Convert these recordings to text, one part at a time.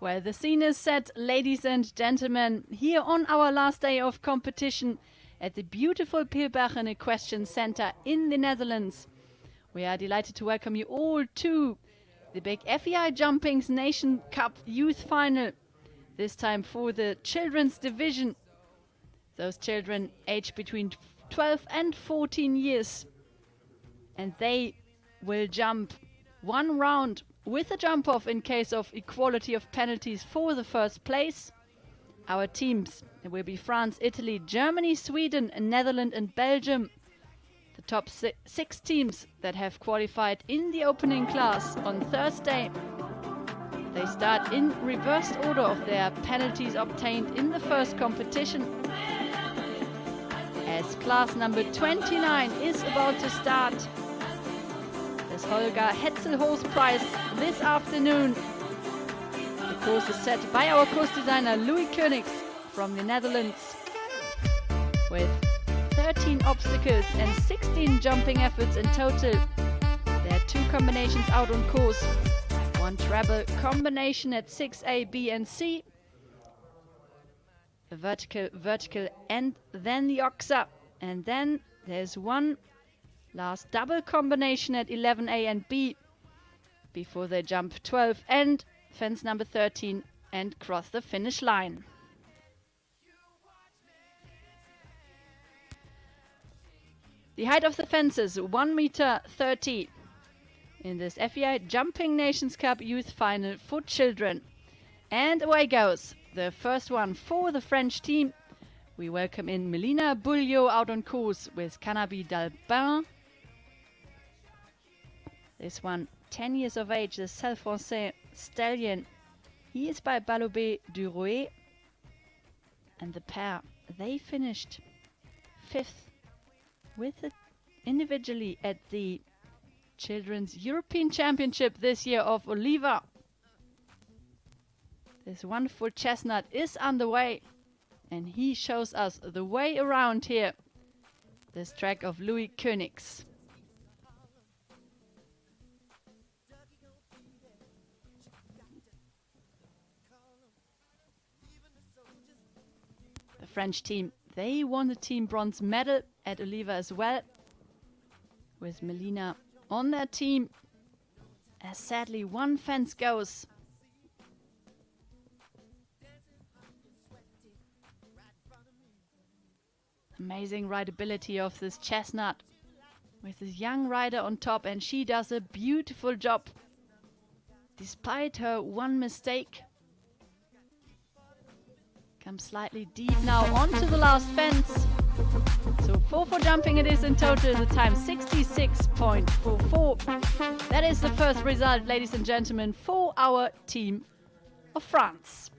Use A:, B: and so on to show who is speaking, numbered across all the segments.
A: Well, the scene is set, ladies and gentlemen, here on our last day of competition at the beautiful Pilbachen Equestrian Center in the Netherlands. We are delighted to welcome you all to the big FEI Jumping's Nation Cup Youth Final, this time for the children's division. Those children aged between 12 and 14 years. And they will jump one round with a jump off in case of equality of penalties for the first place. Our teams will be France, Italy, Germany, Sweden, Netherlands and Belgium. The top six teams that have qualified in the opening class on Thursday. They start in reversed order of their penalties obtained in the first competition. As class number 29 is about to start. This Holger Hetzel horse prize this afternoon. The course is set by our course designer Louis Koenigs from the Netherlands. With 13 obstacles and 16 jumping efforts in total. There are 2 combinations out on course. 1 treble combination at 6A, B and C. A vertical and then the oxa. And then there's 1 last double combination at 11A and B before they jump 12 and fence number 13 and cross the finish line. The height of the fences 1.30 meters in this FEI Jumping Nations Cup Youth Final for children. And away goes the first one for the French team. We welcome in Melina Bouillot out on course with Cannabis d'Albin. This one, 10 years of age, the Selle Français stallion. He is by Balobé du Rouet. And the pair, they finished 5th with it individually at the Children's European Championship this year of Oliva. This wonderful chestnut is underway and he shows us the way around here. This track of Louis Koenigs. The French team, they won the team bronze medal at Oliva as well, with Melina on their team, as sadly 1 fence goes. Amazing rideability of this chestnut, with this young rider on top, and she does a beautiful job, despite her 1 mistake. Comes slightly deep now onto the last fence. So 4 for jumping it is in total, the time 66.44. That is the first result, ladies and gentlemen, for our team of France.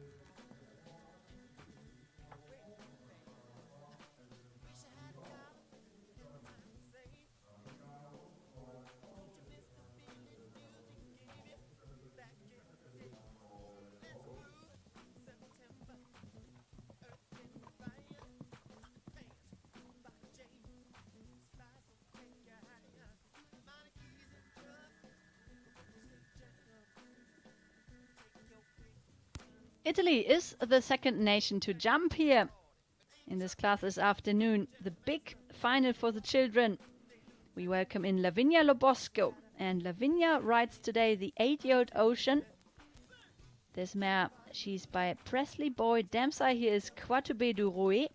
A: Italy is the second nation to jump here in this class this afternoon. The big final for the children. We welcome in Lavinia Lobosco. And Lavinia rides today the 8-year-old Ocean. This mare, she's by Presley Boy Dempsey. Here is Quatubé du Rouet.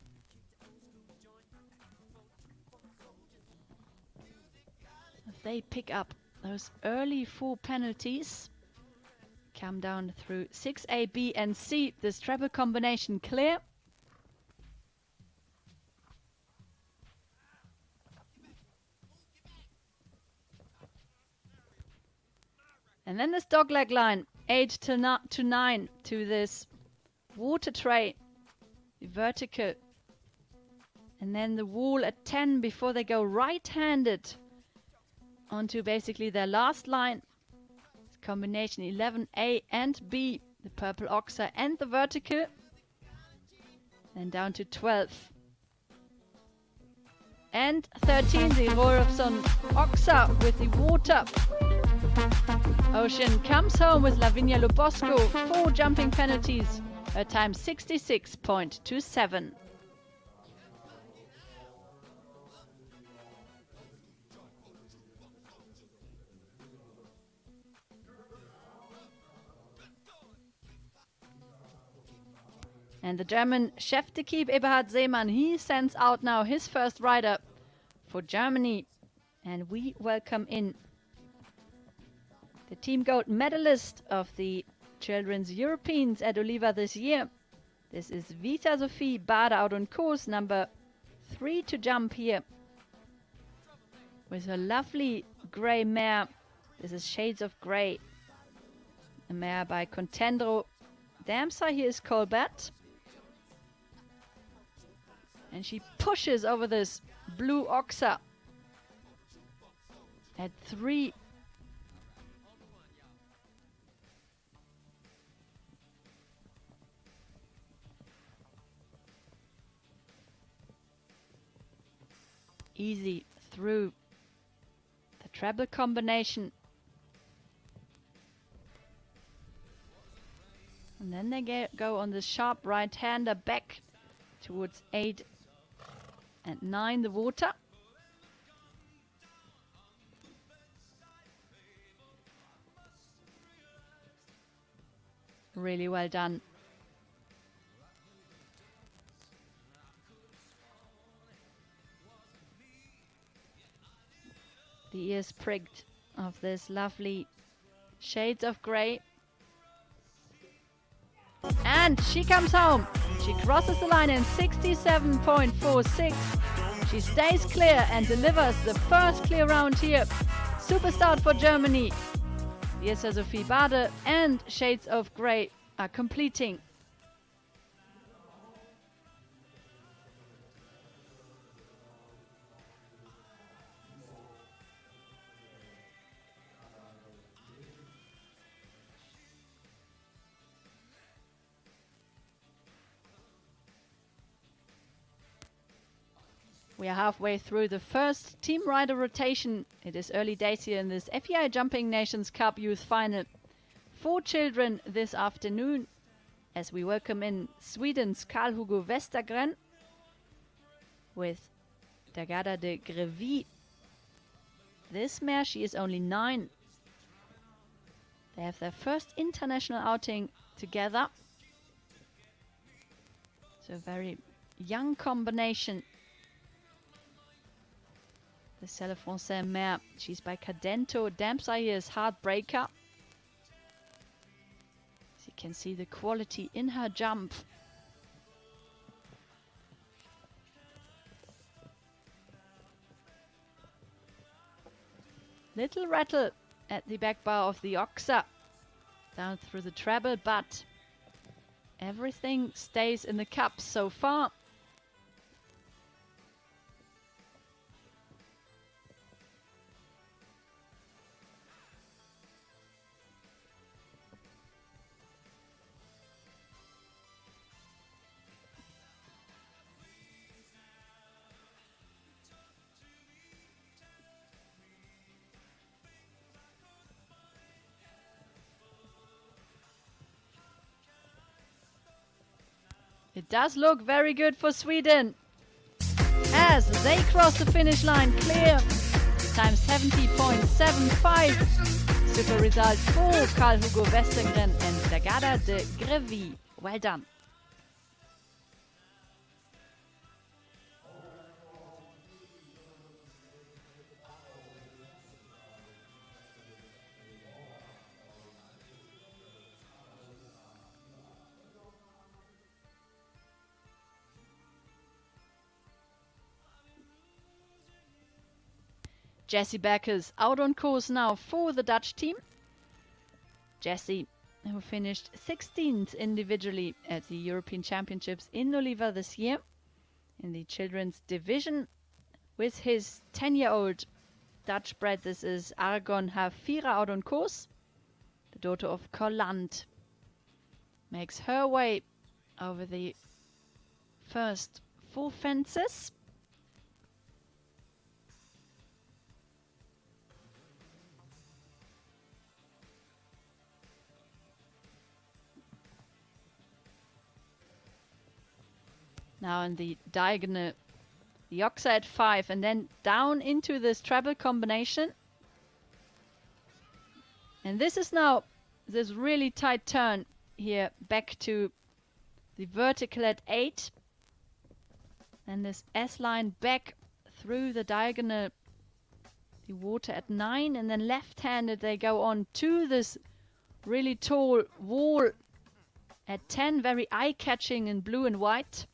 A: They pick up those early 4 penalties. Come down through 6A, B and C. This treble combination clear. And then this dogleg line, 8 to 9 to this water tray, the vertical. And then the wall at 10 before they go right-handed onto basically their last line. Combination 11A and B, the purple oxa and the vertical. Then down to 12. And 13, the Rolfson oxa with the water. Ocean comes home with Lavinia Lubosco, 4 jumping penalties, her time 66.27. And the German chef de keep Eberhard Seemann, he sends out now his first rider for Germany. And we welcome in the team gold medalist of the Children's Europeans at Oliva this year. This is Vita Sophie Bade out on course, number 3 to jump here. With her lovely grey mare. This is Shades of Grey. A mare by Contendro. Damsire here is Colbert. And she pushes over this blue oxa at 3. Easy through the treble combination. And then they go on the sharp right-hander back towards 8 and 9, the water. Really well done. The ears pricked of this lovely Shades of Grey. And she comes home. She crosses the line in 67.46. She stays clear and delivers the first clear round here. Super start for Germany. Vita Sophie Bade and Shades of Grey are completing. We are halfway through the first team rider rotation. It is early days here in this FEI Jumping Nations Cup Youth Final. 4 children this afternoon as we welcome in Sweden's Karl-Hugo Westergren with Dagada de Grevi. This mare, she is only 9. They have their first international outing together. So a very young combination. The Selle Français mare, she's by Cadento. Damsire here is Heartbreaker. So you can see the quality in her jump. Little rattle at the back bar of the oxa. Down through the treble, but everything stays in the cup so far. It does look very good for Sweden as they cross the finish line clear. Time 70.75. Super result for Karl-Hugo Westergren and Dagada de Grevi. Well done. Jessie Beckers out on course now for the Dutch team. Jessie, who finished 16th individually at the European Championships in Oliva this year in the children's division with his 10-year-old Dutch bred. This is Argon Hafira out on course. The daughter of Colland makes her way over the first 4 fences. Now in the diagonal, the oxa at 5, and then down into this treble combination. And this is now this really tight turn here back to the vertical at 8. And this S-line back through the diagonal, the water at 9, and then left-handed they go on to this really tall wall at 10, very eye-catching in blue and white.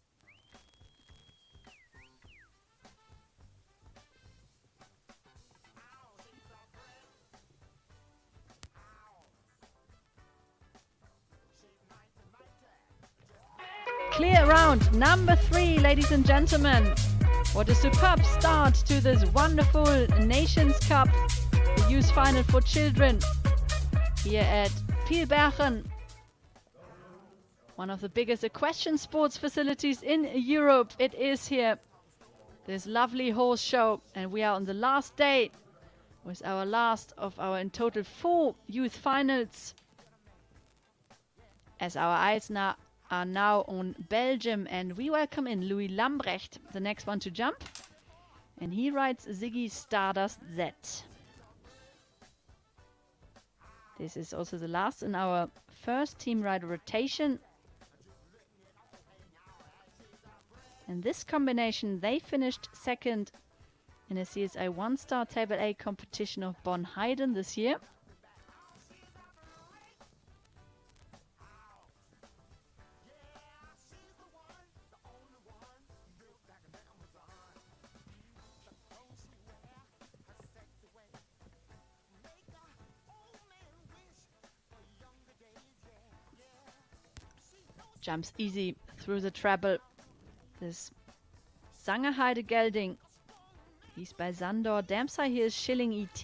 A: Clear round number 3, ladies and gentlemen. What a superb start to this wonderful Nations Cup, the youth final for children here at Pielbergen, one of the biggest equestrian sports facilities in Europe. It is here, this lovely horse show, and we are on the last day with our last of our in total 4 youth finals, as our eyes are now on Belgium, and we welcome in Louis Lambrecht, the next one to jump, and he rides Ziggy Stardust Z. This is also the last in our first team rider rotation, and this combination, they finished second in a CSI 1-star Table A competition of Bonn-Heiden this year. Jumps easy through the treble. This Sangerheide Gelding. He's by Sandor. Damsai here is Schilling ET.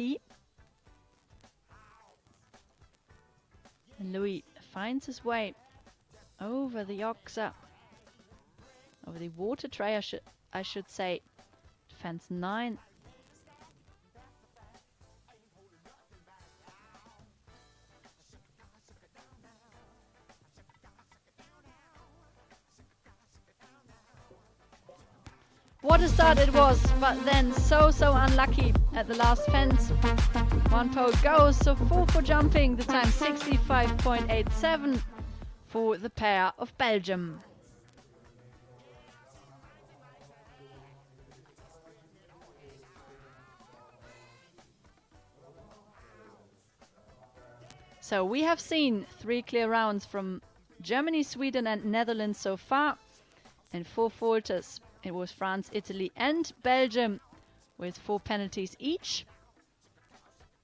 A: And Louis finds his way over the oxa, over the water tray, I should say. Fence 9. What a start it was, but then so unlucky at the last fence. One pole goes, so 4 for jumping, the time 65.87 for the pair of Belgium. So we have seen 3 clear rounds from Germany, Sweden and Netherlands so far, and 4 falters. It was France, Italy and Belgium with 4 penalties each.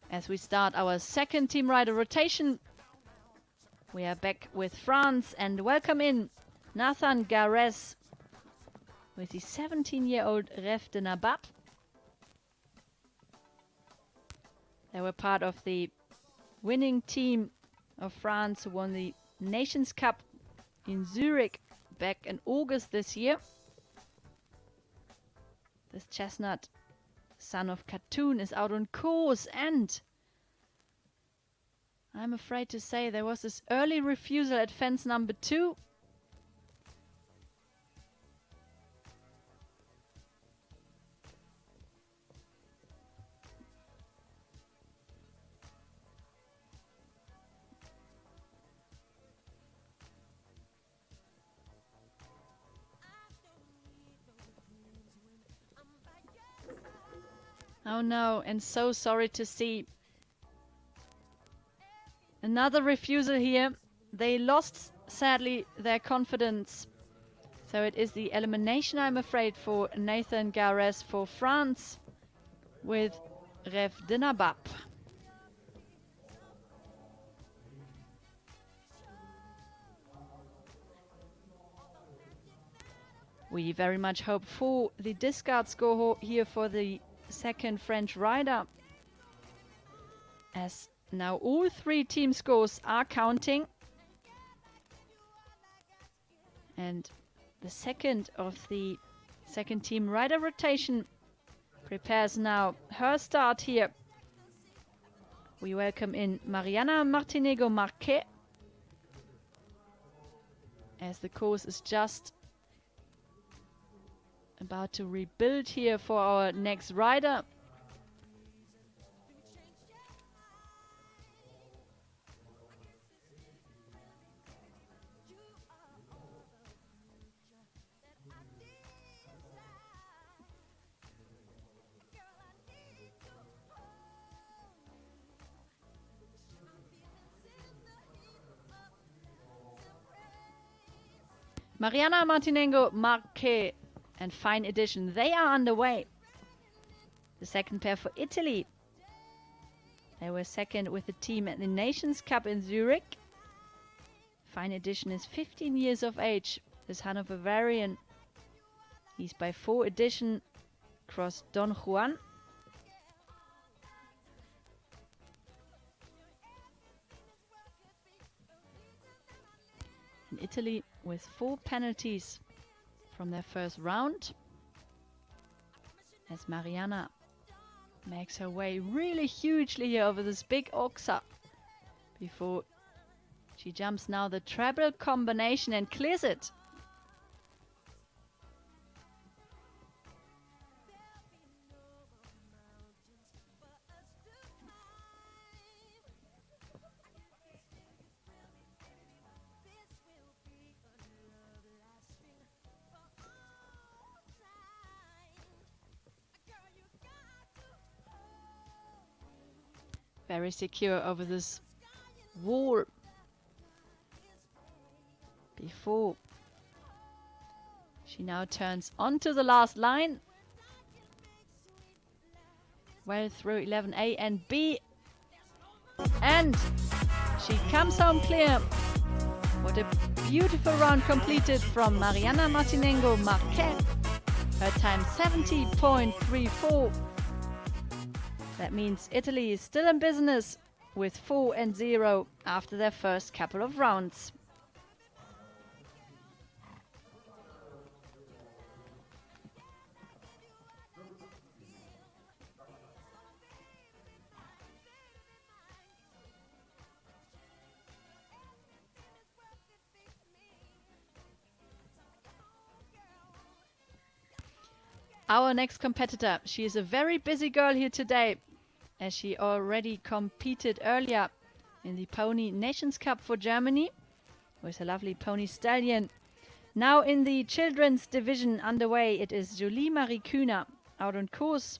A: As we start our second team rider rotation, we are back with France and welcome in Nathan Gares with the 17-year-old Rêve de Nabab. They were part of the winning team of France who won the Nations Cup in Zurich back in August this year. This chestnut, son of Khatun, is out on course, and I'm afraid to say there was this early refusal at fence number 2. Oh no, and so sorry to see. Another refusal here. They lost, sadly, their confidence. So it is the elimination, I'm afraid, for Nathan Gares for France with Rêve de Nabab. We very much hope for the discard score here for the second French rider, as now all 3 team scores are counting, and the second of the second team rider rotation prepares now her start here. We welcome in Mariana Martinego Marquet, as the course is just about to rebuild here for our next rider. Mariana Martinengo, Marque and Fine Edition, they are underway. The second pair for Italy. They were second with the team at the Nations Cup in Zurich. Fine Edition is 15 years of age. This Hanoverian. He's by 4 Edition cross Don Juan. In Italy with 4 penalties from their first round. As Mariana makes her way really hugely here over this big oxa before she jumps now the treble combination and clears it. Very secure over this wall before she now turns onto the last line. Well through 11A and B. And she comes home clear. What a beautiful round completed from Mariana Martinengo Marquez. Her time 70.34. That means Italy is still in business with 4-0 after their first couple of rounds. Our next competitor, she is a very busy girl here today, as she already competed earlier in the Pony Nations Cup for Germany with a lovely pony stallion. Now in the children's division underway, it is Julie Marie Kühner out on course,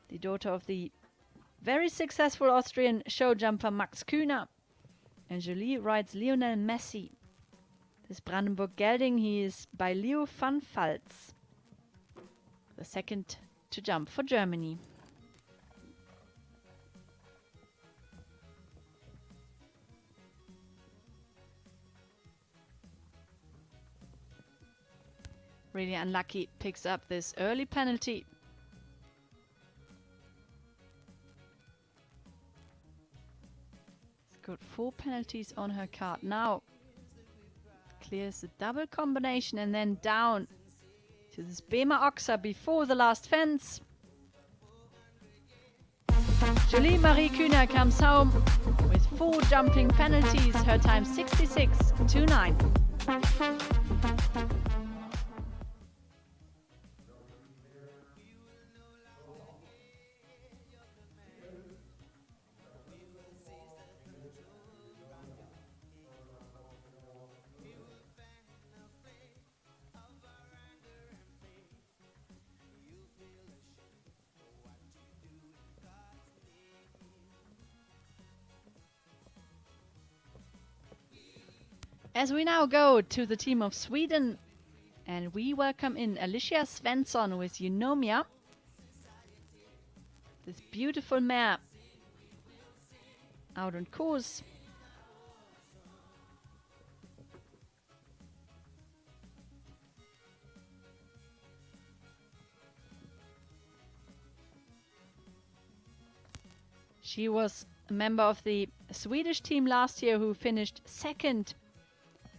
A: the daughter of the very successful Austrian show jumper Max Kühner. And Julie rides Lionel Messi. This Brandenburg gelding, he is by Leo van Pfalz, the second to jump for Germany. Really unlucky, picks up this early penalty. It's got 4 penalties on her card now. Clears the double combination and then down to this Bema Oxa before the last fence. Julie Marie Kühner comes home with 4 jumping penalties. Her time 66.29. As we now go to the team of Sweden, and we welcome in Alicia Svensson with Eunomia. This beautiful mare out on course. She was a member of the Swedish team last year who finished second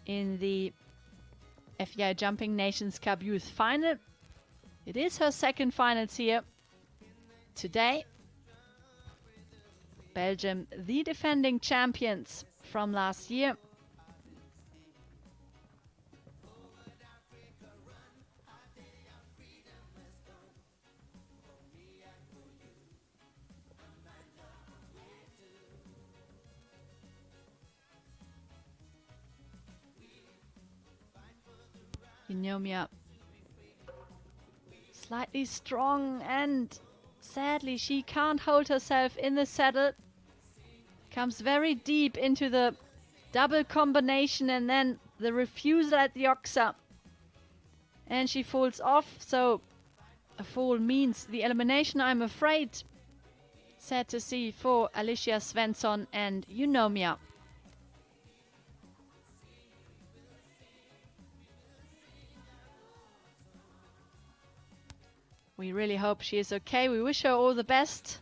A: in the FEI Jumping Nations Cup Youth Final. It is her second finals here today. Belgium, the defending champions from last year. Eunomia slightly strong, and sadly she can't hold herself in the saddle. Comes very deep into the double combination and then the refusal at the oxa. And she falls off, so a fall means the elimination, I'm afraid. Sad to see for Alicia Svensson and Eunomia. We really hope she is okay. We wish her all the best.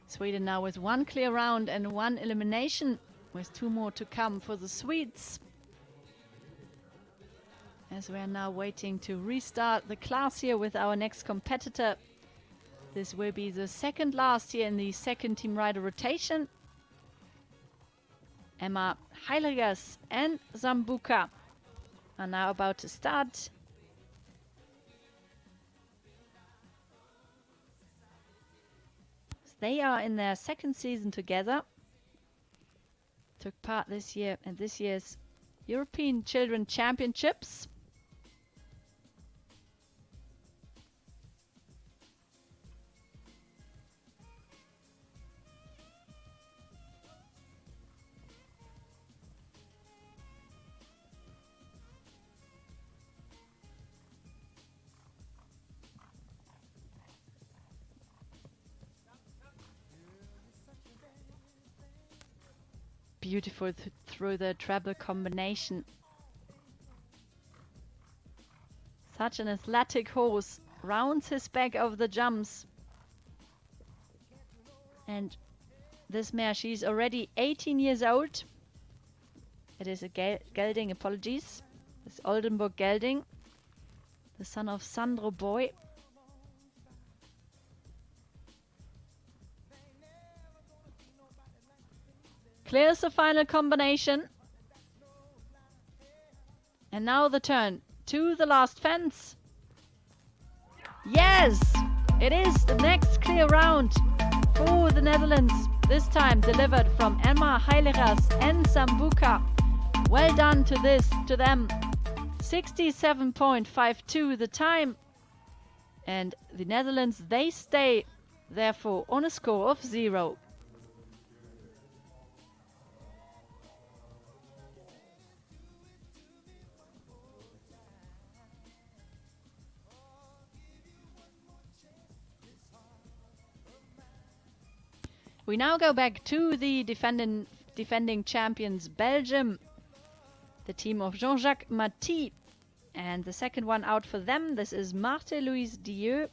A: Sweden now with one clear round and one elimination, with two more to come for the Swedes. As we are now waiting to restart the class here with our next competitor. This will be the second last here in the second team rider rotation. Emma Heiligas and Zambuka are now about to start. They are in their second season together. Took part this year in this year's European Children Championships. Beautiful through the treble combination. Such an athletic horse, rounds his back over the jumps. And this mare, she's already 18 years old. It is a gelding, apologies. It's Oldenburg gelding, the son of Sandro Boy. Clears the final combination. And now the turn to the last fence. Yes! It is the next clear round for the Netherlands. This time delivered from Emma Heileras and Zambuka. Well done to them. 67.52 the time. And the Netherlands, they stay therefore on a score of 0. We now go back to the defending champions Belgium, the team of Jean-Jacques Maty, and the second one out for them. This is Marthe-Louise Dieu,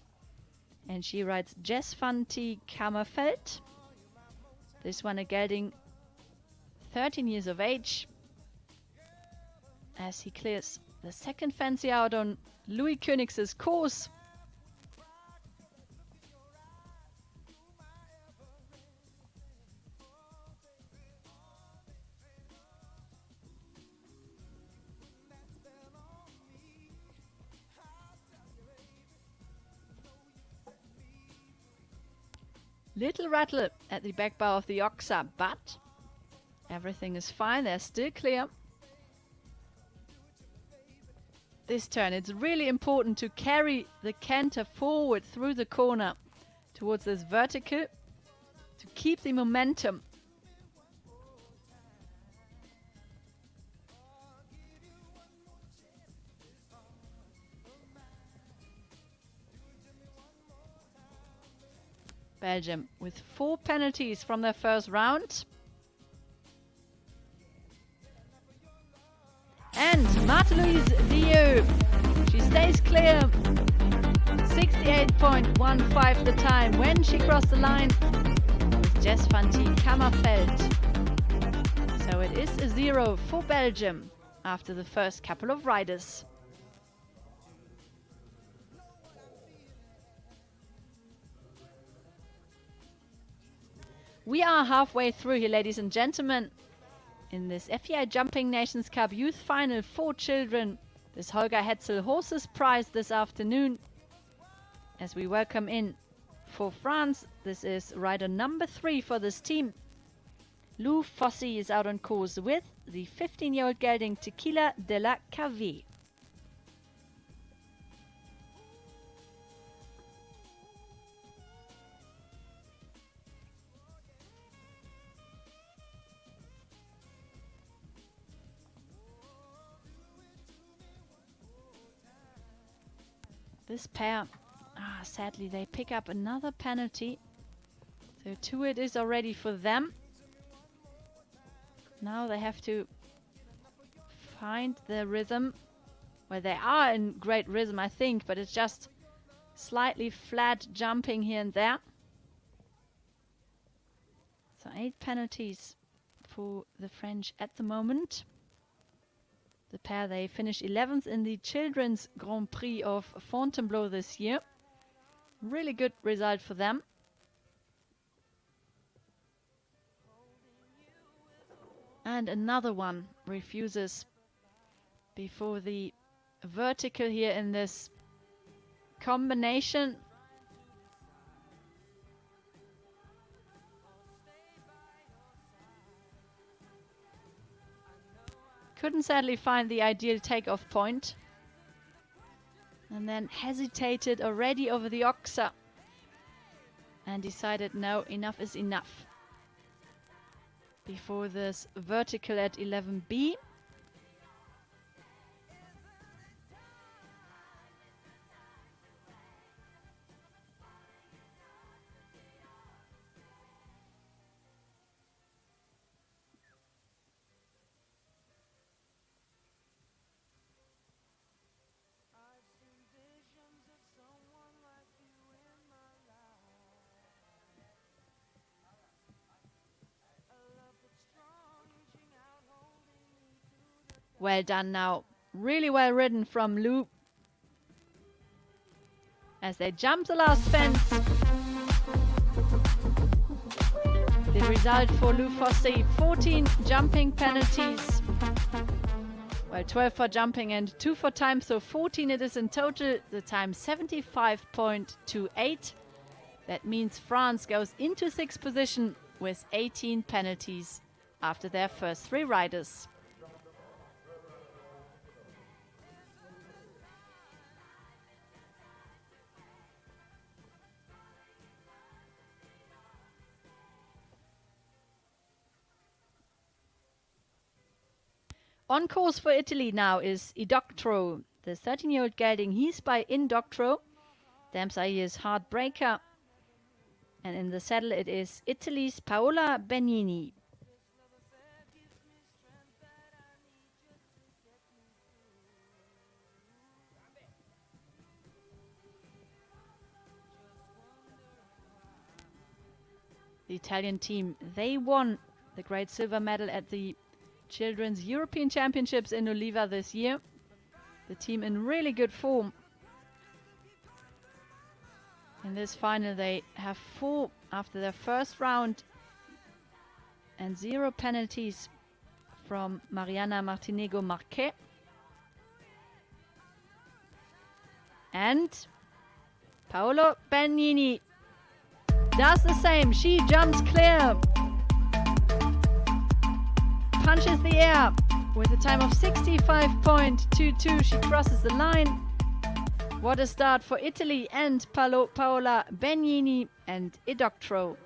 A: and she rides Jess van T. Kammerfeld. This one a gelding 13 years of age, as he clears the second fancy out on Louis Koenigs's course. Little rattle at the back bar of the oxa, but everything is fine. They're still clear. This turn, it's really important to carry the canter forward through the corner towards this vertical to keep the momentum. Belgium with 4 penalties from their first round. And Marthe-Louise Dieu, she stays clear. 68.15 the time when she crossed the line with Jess van T. Kammerfeld. So it is a 0 for Belgium after the first couple of riders. We are halfway through here, ladies and gentlemen. in this FEI Jumping Nations Cup Youth Final for children. This Holger Hetzel Horses Prize this afternoon. As we welcome in for France, this is rider number 3 for this team. Lou Fossey is out on course with the 15-year-old gelding Tequila de la Cave. This pair, sadly, they pick up another penalty. So 2 it is already for them. Now they have to find the rhythm. Well, they are in great rhythm, I think, but it's just slightly flat jumping here and there. So 8 penalties for the French at the moment. The pair, they finished 11th in the Children's Grand Prix of Fontainebleau this year. Really good result for them. And another one refuses before the vertical here in this combination. Couldn't sadly find the ideal takeoff point. And then hesitated already over the oxer. And decided no, enough is enough. Before this vertical at 11B. Well done now. Really well ridden from Lou. As they jump the last fence. The result for Lou Fossey, 14 jumping penalties. Well, 12 for jumping and 2 for time, so 14 it is in total. The time 75.28. That means France goes into 6th position with 18 penalties after their first 3 riders. On course for Italy now is Idoctro, the 13-year-old gelding. He's by Indoctro. Damsai is Heartbreaker. And in the saddle it is Italy's Paola Benini. The Italian team, they won the great silver medal at the Children's European Championships in Oliva this year. The team in really good form. In this final they have 4 after their first round and 0 penalties from Mariana Martinego Marquet. And Paolo Benini does the same. She jumps clear. Punches the air with a time of 65.22. She crosses the line. What a start for Italy and Paola Benini and Idoctro.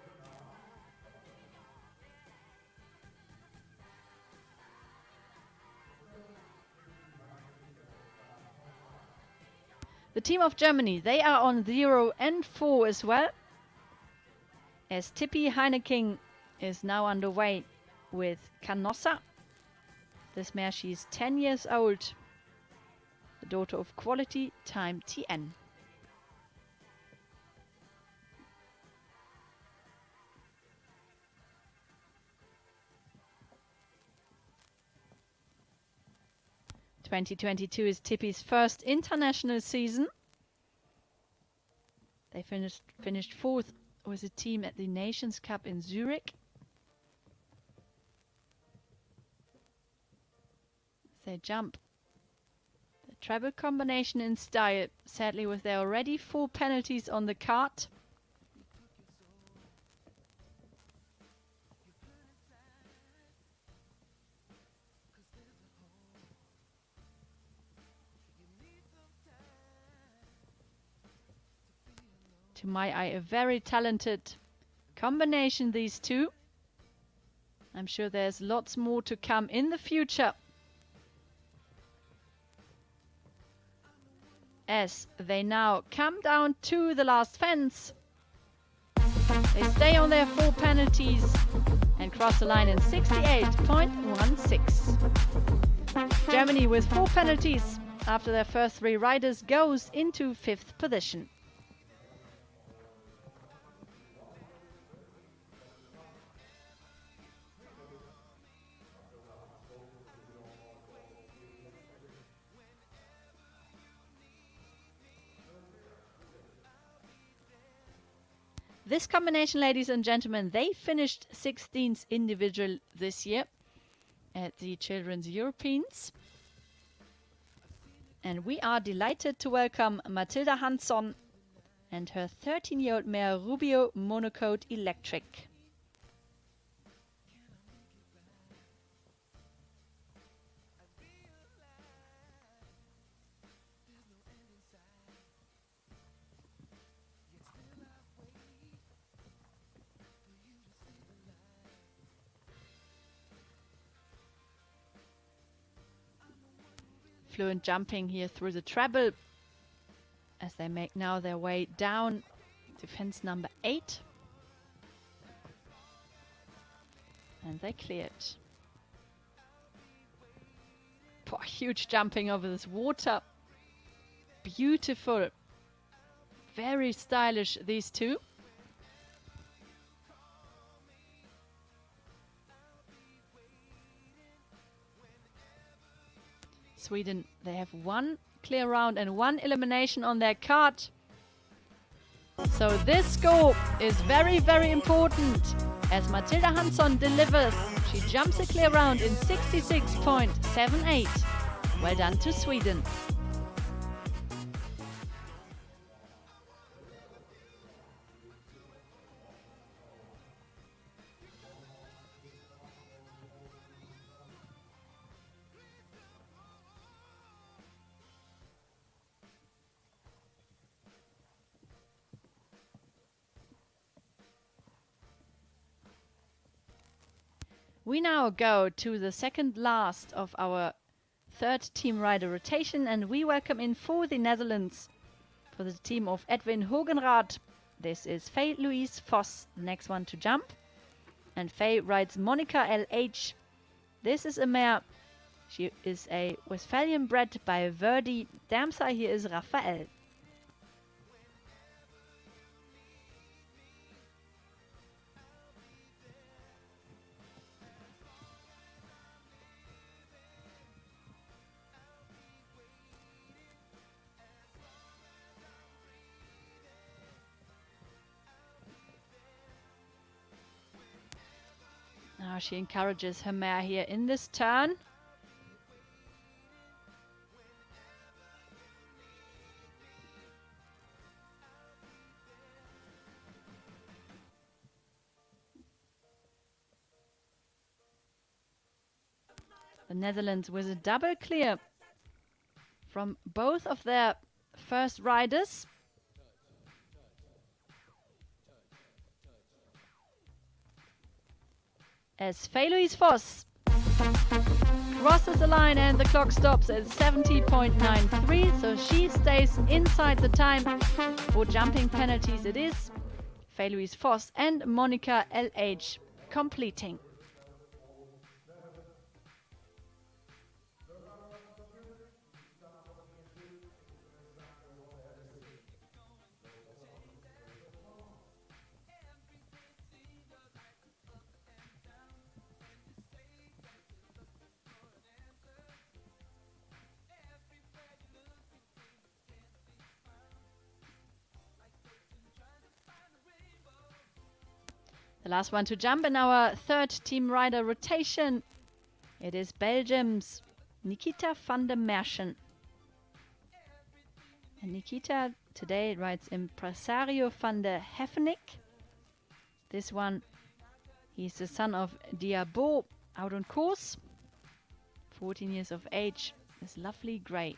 A: The team of Germany, they are on 0 and 4 as well. As Tippi Heineking is now underway with Canossa. This mare, she's 10 years old. The daughter of Quality Time TN. (2022) is Tippi's first international season. They finished 4th with a team at the Nations Cup in Zurich. they jump the treble combination in style, sadly with there already 4 penalties on the card. To my eye, a very talented combination, these two. I'm sure there's lots more to come in the future, as they now come down to the last fence. They stay on their 4 penalties and cross the line in 68.16. Germany with 4 penalties after their first 3 riders goes into 5th position. This combination, ladies and gentlemen, they finished 16th individual this year at the Children's Europeans. And we are delighted to welcome Matilda Hansson and her 13-year-old mare Rubio Monocoat Electric. Fluent jumping here through the treble as they make now their way down to fence number 8. And they cleared. Huge jumping over this water. Beautiful. Very stylish, these two. Sweden, they have 1 clear round and 1 elimination on their card. So this score is very, very important as Matilda Hansson delivers. She jumps a clear round in 66.78. Well done to Sweden. We now go to the second last of our 3rd team rider rotation, and we welcome in for the Netherlands, for the team of Edwin Hogenrath. This is Faye Louise Voss, the next one to jump. And Faye rides Monica LH. This is a mare. She is a Westphalian bred by Verdi. Damsire here is Raphael. Now she encourages her mare here in this turn. The Netherlands with a double clear from both of their first riders. As Faye Louise Voss crosses the line and the clock stops at 70.93, so she stays inside the time. For jumping penalties it is Faye Louise Voss and Monica LH completing. The last one to jump in our 3rd team rider rotation. It is Belgium's Nikita van der Merchen. And Nikita today rides Impresario van der Heffenik. This one, he's the son of Diabo out on course. 14 years of age, this lovely grey.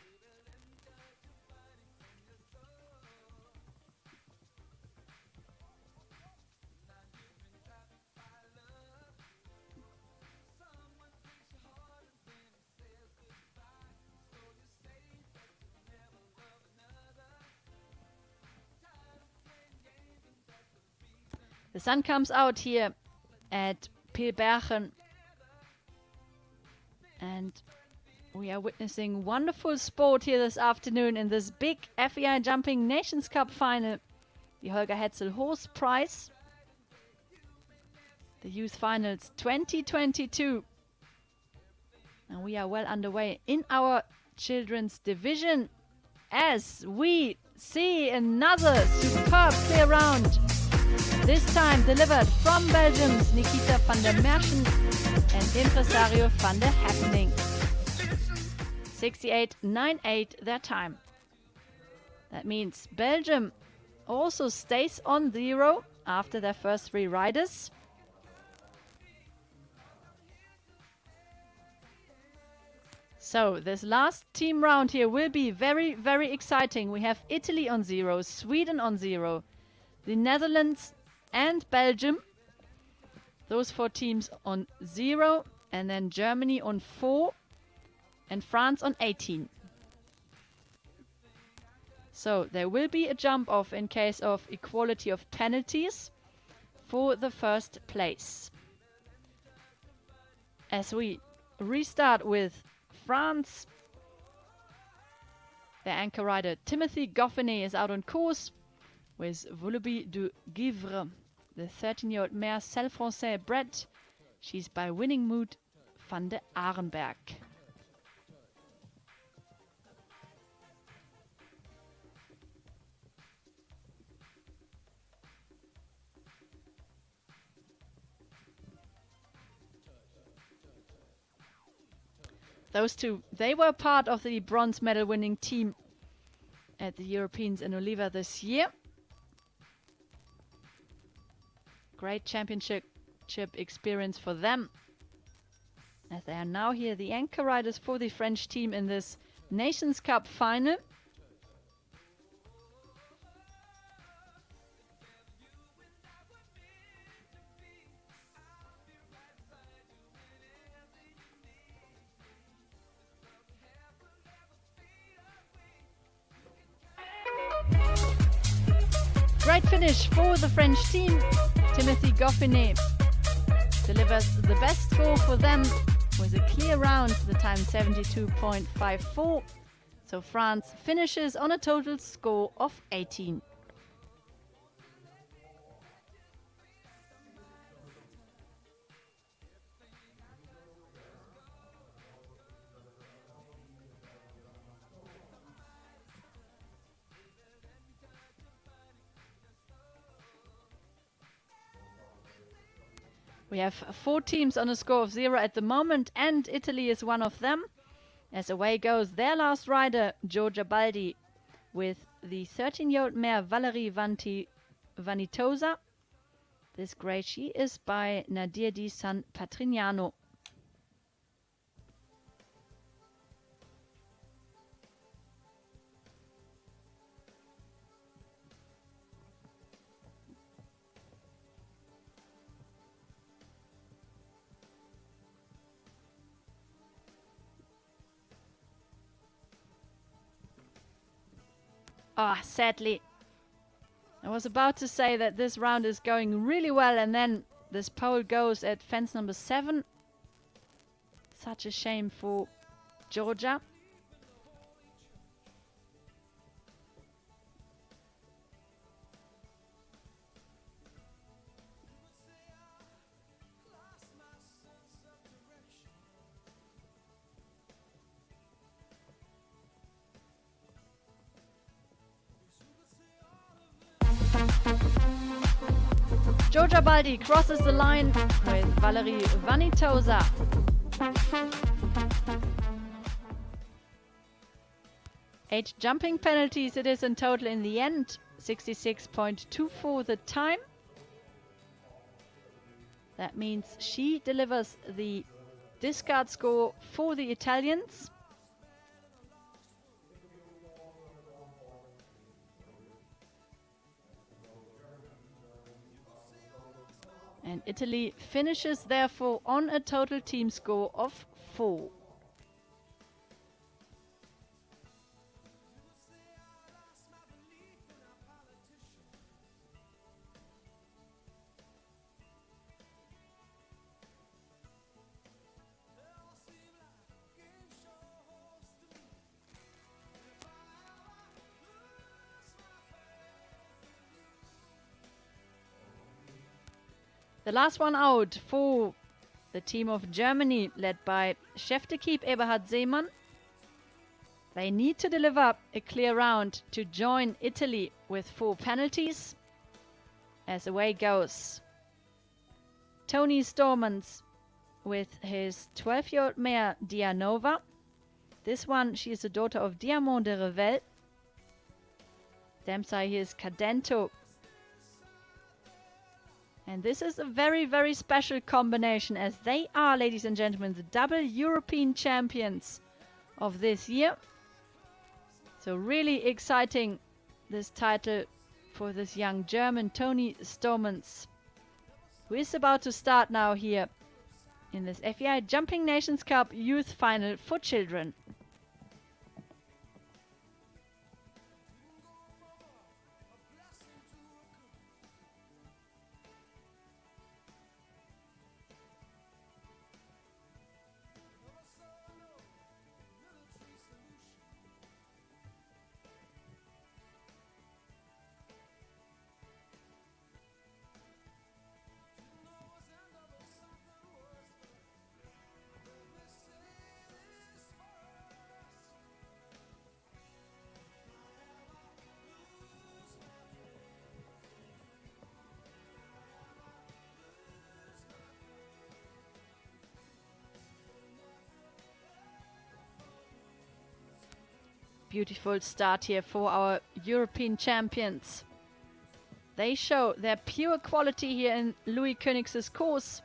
A: The sun comes out here at Pilbergen, and we are witnessing wonderful sport here this afternoon in this big FEI Jumping Nations Cup final, the Holger Hetzel Horse Prize, the Youth Finals 2022. And we are well underway in our children's division as we see another superb clear round. This time delivered from Belgium's Nikita van der Merchen and Impresario van der Heffening. 68.98 their time. That means Belgium also stays on 0 after their first 3 riders. So this last team round here will be very, very exciting. We have Italy on 0, Sweden on 0, the Netherlands and Belgium, those 4 teams on 0, and then Germany on 4 and France on 18. So there will be a jump off in case of equality of penalties for the first place. As we restart with France, their anchor rider Timothy Goffinet is out on course with Volubi du Givre, the 13-year-old mare Celle Français bred. She's by Winning Mood van de Arenberg. Those two, they were part of the bronze medal winning team at the Europeans in Oliva this year. Great championship experience for them, as they are now here the anchor riders for the French team in this Nations Cup final. Great finish for the French team. Timothy Goffinet delivers the best score for them with a clear round, the time 72.54. So France finishes on a total score of 18. We have 4 teams on a score of 0 at the moment, and Italy is one of them. As away goes their last rider, Giorgia Baldi, with the 13-year-old mare Valerie Vanitosa. This grey, she is by Nadir di San Patrignano. Ah, sadly, I was about to say that this round is going really well, and then this pole goes at fence number 7. Such a shame for Georgia. Giorgia Baldi crosses the line with Valerie Vanitosa. 8 jumping penalties it is in total in the end. 66.24 the time. That means she delivers the discard score for the Italians. And Italy finishes therefore on a total team score of 4. The last one out for the team of Germany, led by chef d'équipe Eberhard Seemann. They need to deliver a clear round to join Italy with 4 penalties. As away goes Tony Stormans with his 12-year-old mare Dianova. This one, she is the daughter of Diamant de Revel. Damsai here is Cadento. And this is a very, very special combination, as they are, ladies and gentlemen, the double European champions of this year. So really exciting, this title for this young German, Tony Stormans, who is about to start now here in this FEI Jumping Nations Cup Youth Final for Children. Beautiful start here for our European champions. They show their pure quality here in Louis Koenigs's course.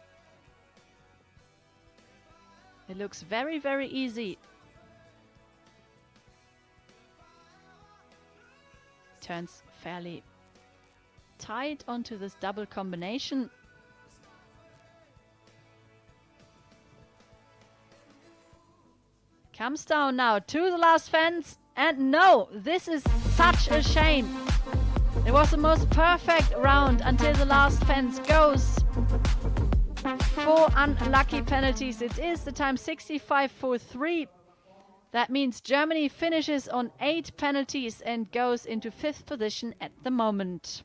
A: It looks very, very easy. Turns fairly tight onto this double combination. Comes down now to the last fence. And no, this is such a shame. It was the most perfect round until the last fence goes. 4 unlucky penalties. It is the time 65.43. That means Germany finishes on 8 penalties and goes into 5th position at the moment.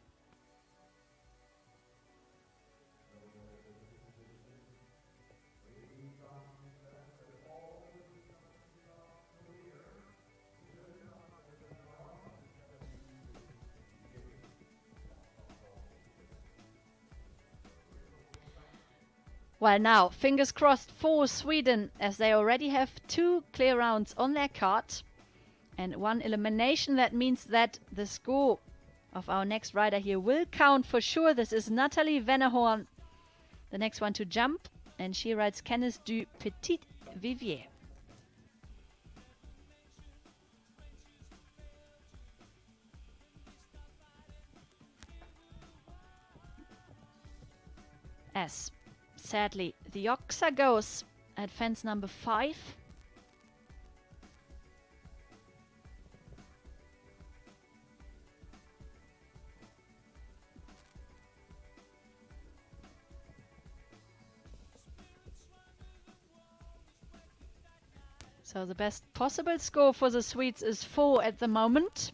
A: Well, now, fingers crossed for Sweden, as they already have 2 clear rounds on their card and 1 elimination. That means that the score of our next rider here will count for sure. This is Nathalie Vennerhorn, the next one to jump, and she rides Canis du Petit Vivier. As sadly, the Oxa goes at fence number 5. So the best possible score for the Swedes is 4 at the moment.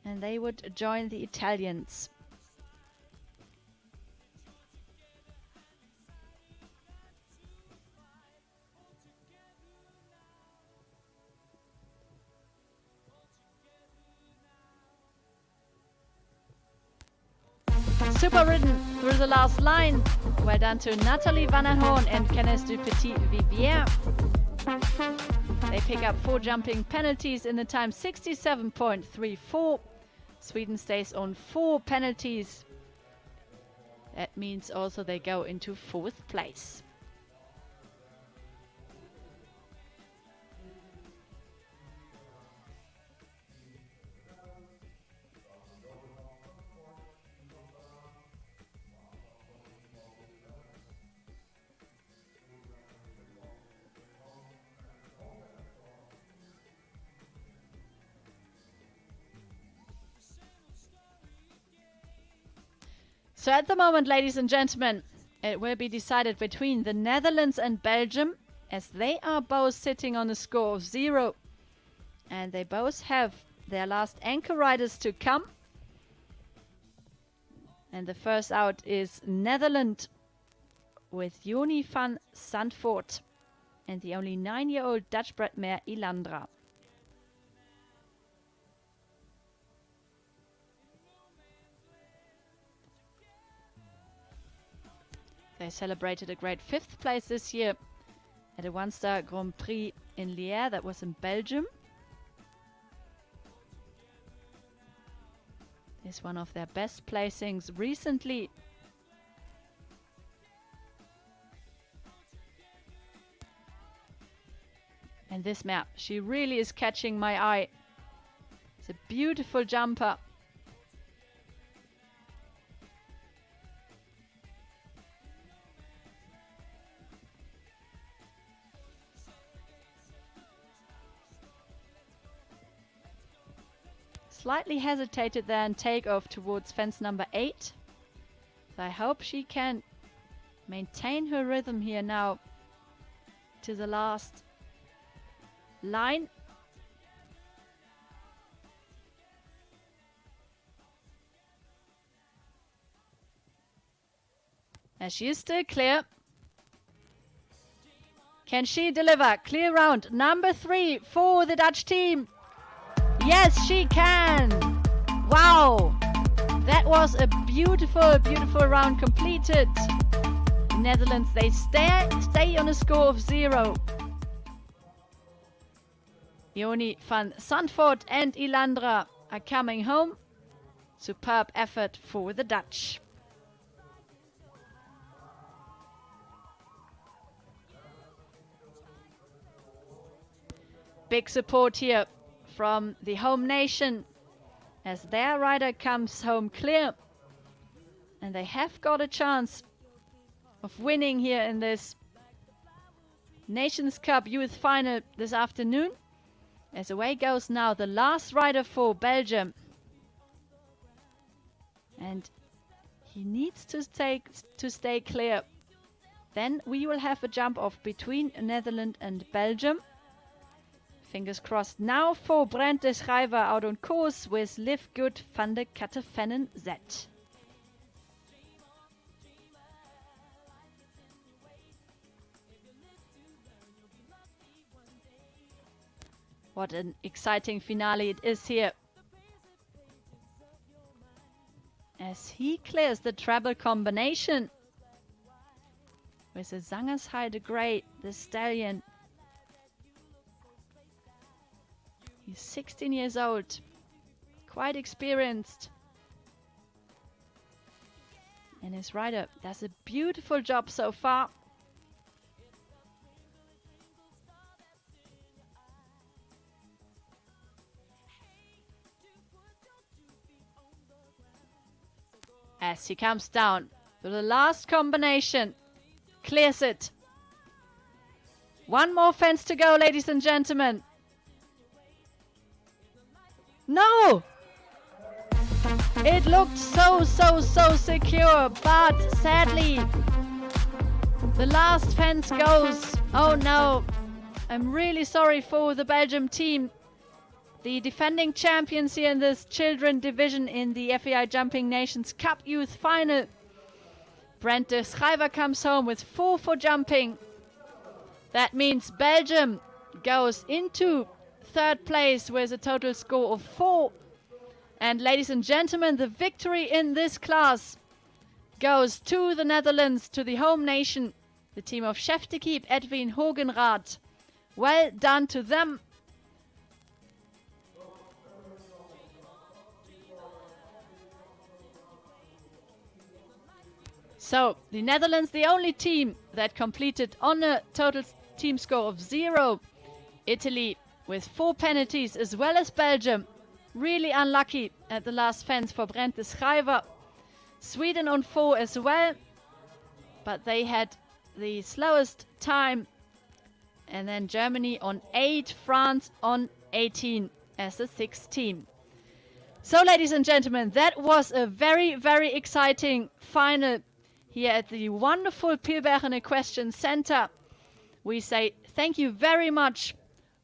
A: And they would join the Italians. Super ridden through the last line. Well done to Nathalie Vannerhorn and Canis du Petit Vivier. They pick up 4 jumping penalties in the time 67.34. Sweden stays on 4 penalties. That means also they go into 4th place. So at the moment, ladies and gentlemen, it will be decided between the Netherlands and Belgium, as they are both sitting on a score of 0. And they both have their last anchor riders to come. And the first out is Netherlands with Joni van Zandvoort and the only 9-year-old Dutch-bred mare Ilandra. They celebrated a great 5th place this year at a one-star Grand Prix in Liège, that was in Belgium. It's one of their best placings recently. And this map, she really is catching my eye. It's a beautiful jumper. Slightly hesitated there and take off towards fence number 8. So I hope she can maintain her rhythm here now to the last line. And she is still clear. Can she deliver? Clear round number 3 for the Dutch team. Yes, she can! Wow! That was a beautiful, beautiful round completed. The Netherlands, they stay on a score of 0. Joni van Zandvoort and Ilandra are coming home. Superb effort for the Dutch. Big support here from the home nation as their rider comes home clear, and they have got a chance of winning here in this Nations Cup Youth Final this afternoon. As away goes now the last rider for Belgium, and he needs to stay clear. Then we will have a jump off between Netherlands and Belgium. Fingers crossed now for Brent de Schrijver out on course with Live Good van de Kattenvennen Z. What an exciting finale it is here. As he clears the treble combination with the Zangersheide Grey, the stallion. He's 16 years old, quite experienced. And his rider does a beautiful job so far. As he comes down to the last combination, clears it. One more fence to go, ladies and gentlemen. No! It looked so secure, but sadly, the last fence goes. Oh no, I'm really sorry for the Belgium team. The defending champions here in this children division in the FEI Jumping Nations Cup Youth Final. Brent de Schrijver comes home with 4 for jumping. That means Belgium goes into 3rd place with a total score of 4. And ladies and gentlemen, the victory in this class goes to the Netherlands, to the home nation, the team of Chef d'Equipe Edwin Hogenrath, Well done to them. So, the Netherlands, the only team that completed on a total team score of 0. Italy with 4 penalties, as well as Belgium. Really unlucky at the last fence for Brent de Schrijver. Sweden on 4 as well, but they had the slowest time. And then Germany on 8, France on 18 as the 6th team. So, ladies and gentlemen, that was a very, very exciting final here at the wonderful Pilbergen Equestrian Center. We say thank you very much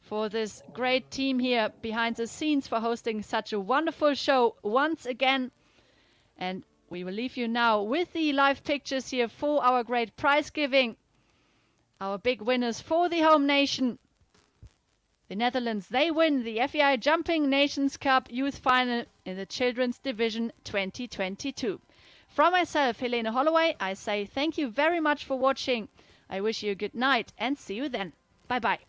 A: for this great team here behind the scenes for hosting such a wonderful show once again. And we will leave you now with the live pictures here for our great prize giving. Our big winners for the home nation. The Netherlands, they win the FEI Jumping Nations Cup Youth Final in the Children's Division 2022. From myself, Helene Holloway, I say thank you very much for watching. I wish you a good night and see you then. Bye-bye.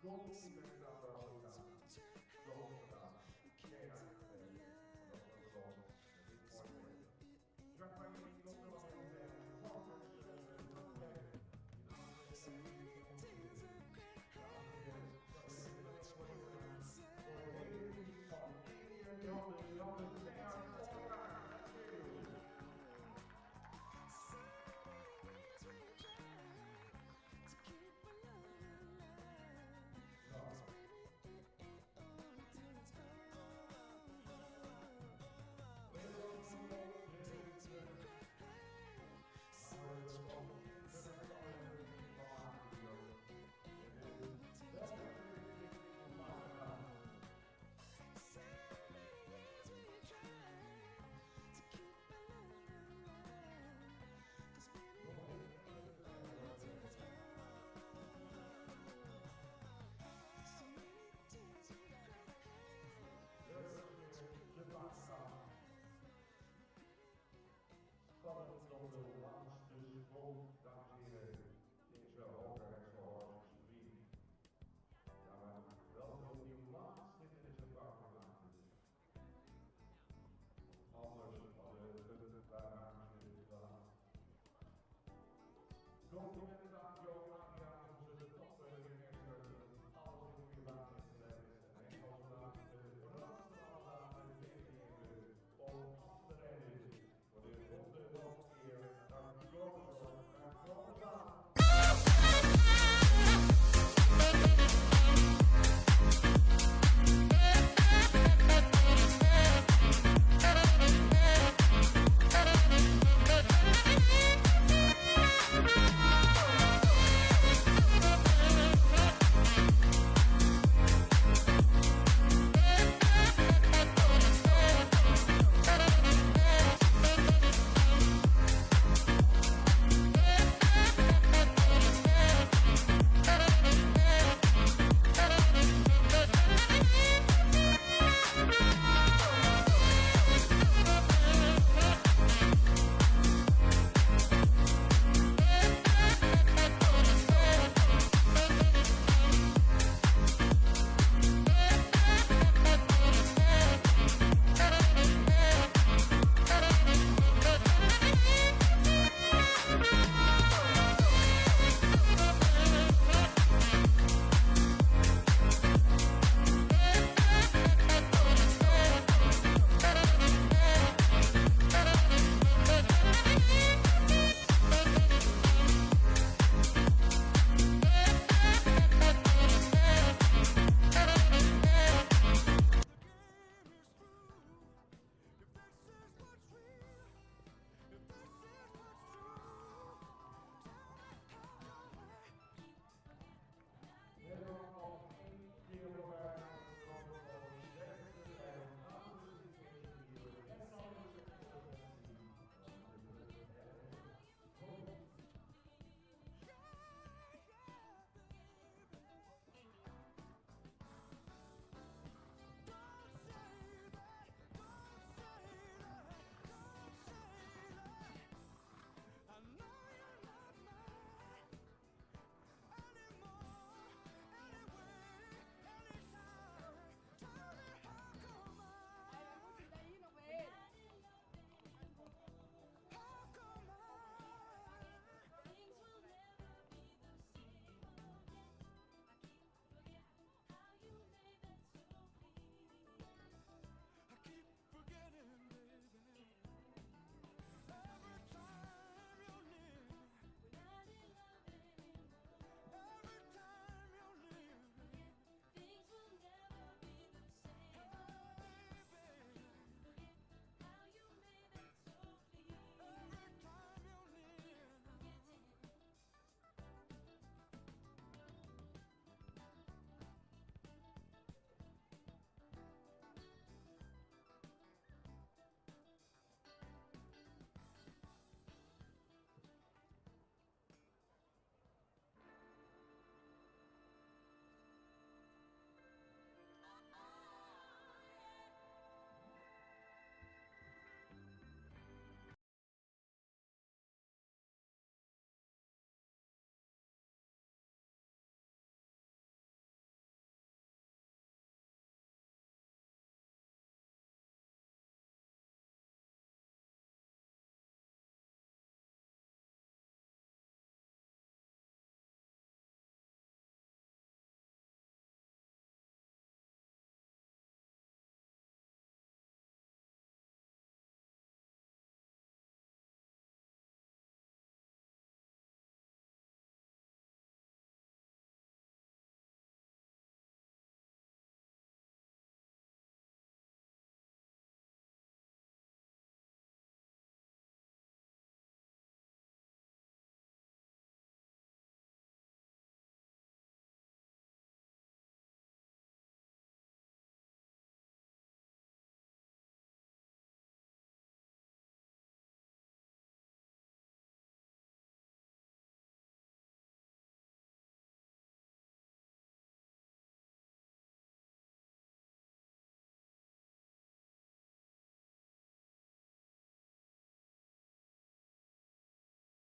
B: gold medal.